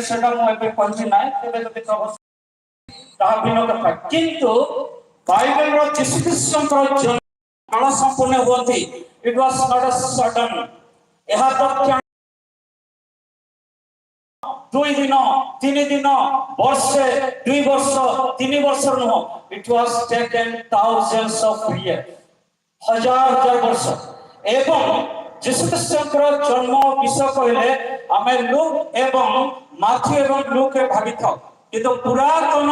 সেটা মু এবে কইছি নাই তেবে যদি তাহা ভিন্ন কথা কিন্তু বাইবেলର ଯୀଶୁ ଖ୍ରୀଷ୍ଟଙ୍କର ଜନ୍ମ କାଳ ସମ୍ପୂର୍ଣ୍ଣ ହୁଅନ୍ତି ଇଟ୍ ୱାଜ ନଟ୍ ଅ ସଡନ୍ ଏହା ତଥ୍ୟ 2 दिन 3 दिन वर्षे 2 वर्ष 3 वर्ष नुह it was taken thousands of year हजार वर्ष एवं यीशु ख्रीष्टଙ୍କର जन्म विषय कहले आमे लूक एवं माथ्यू एवं लूक रे भागिथाउ किंतु पुरातन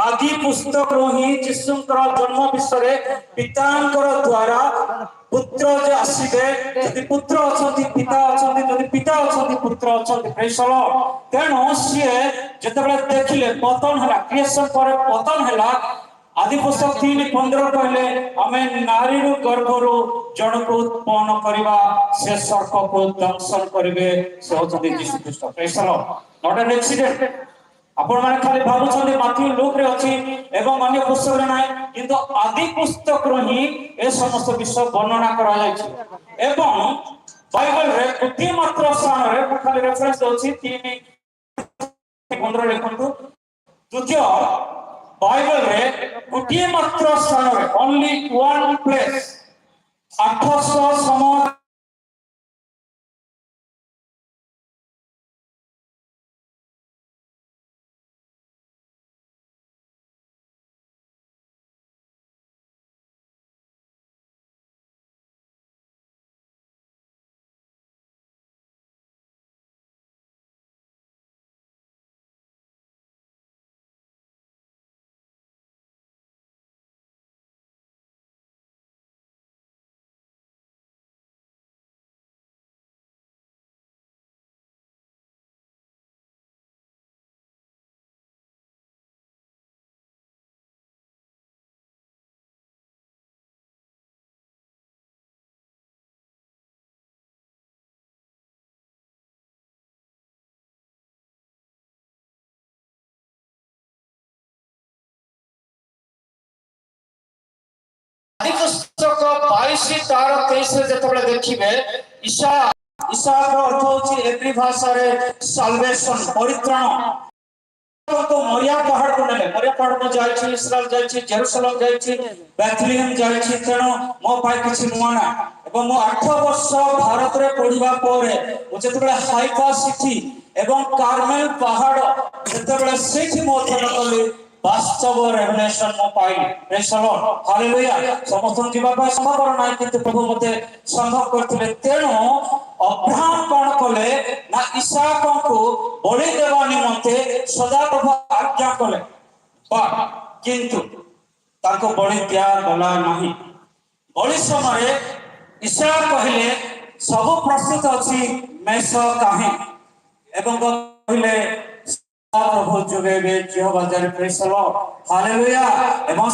आदि पुस्तक रही यीशुଙ୍କର जन्म विषय पिताଙ୍କର द्वारा पुत्र जे आसीबे यदि पुत्र अछंती पिता अछंती यदि पिता अछंती पुत्र अछंती प्रेज द लॉर्ड तेनो सिए जेतेबेले देखिले पतन हला क्रिएशन पर पतन हला आदि पुस्तक 3:15 कहले आमे नारी रु गर्भरु जन को उत्पन्न करबा से सर्प को दंशन करबे से अछंती यीशु ख्रीष्ट praise the Lord not an accident आपण माने खाली भाबुछन्ते माथ्यू लूक रे अछि एवं अन्य पुस्तक रे नाही किंतु आदि पुस्तक रो ही ए समस्त विषय वर्णना करा जाय छै एवं बाइबल रे गोटे मात्र स्थान रे खाली रेफरेंस अछि 3:15 लिखंतु द्वितीय बाइबल रे गोटे मात्र स्थान रे ओनली वन प्लेस 800 समय पुस्तक 22 तार 23 रे जतबले देखिबे ईशा ईशा रो अर्थ होची एवरी भाषा रे साल्वेशन परित्राण तो मोरिया पहाड़ को नेले मोरिया पहाड़ को जाय छी इस्राएल जाय छी जेरूशलेम जाय छी बेथलेहेम जाय छी तेनो मो पाई किछि नुआना एवं मो 8 वर्ष भारत रे पढिबा परे ओ जतबले हाइफा सिटी एवं कार्मेल पहाड़ जतबले सेठी मो थन कले वास्तव रेवलेशन मो पाई प्रेज द लॉर्ड हालेलुया समस्त जीवा का संभव नाही किंतु प्रभु मते संभव करथिले तेनो अब्राहम कोन कले ना इसहाक को बलि देवा निमंते सदा प्रभु आज्ञा कले किंतु ताको बलि दिया गला नाही बलि समय इसहाक कहले सब प्रस्तुत अछि मेष काहे एवं कहले प्रभु जुगेबे जेहोवा जरे प्रेज द लॉर्ड हालेलुया एवं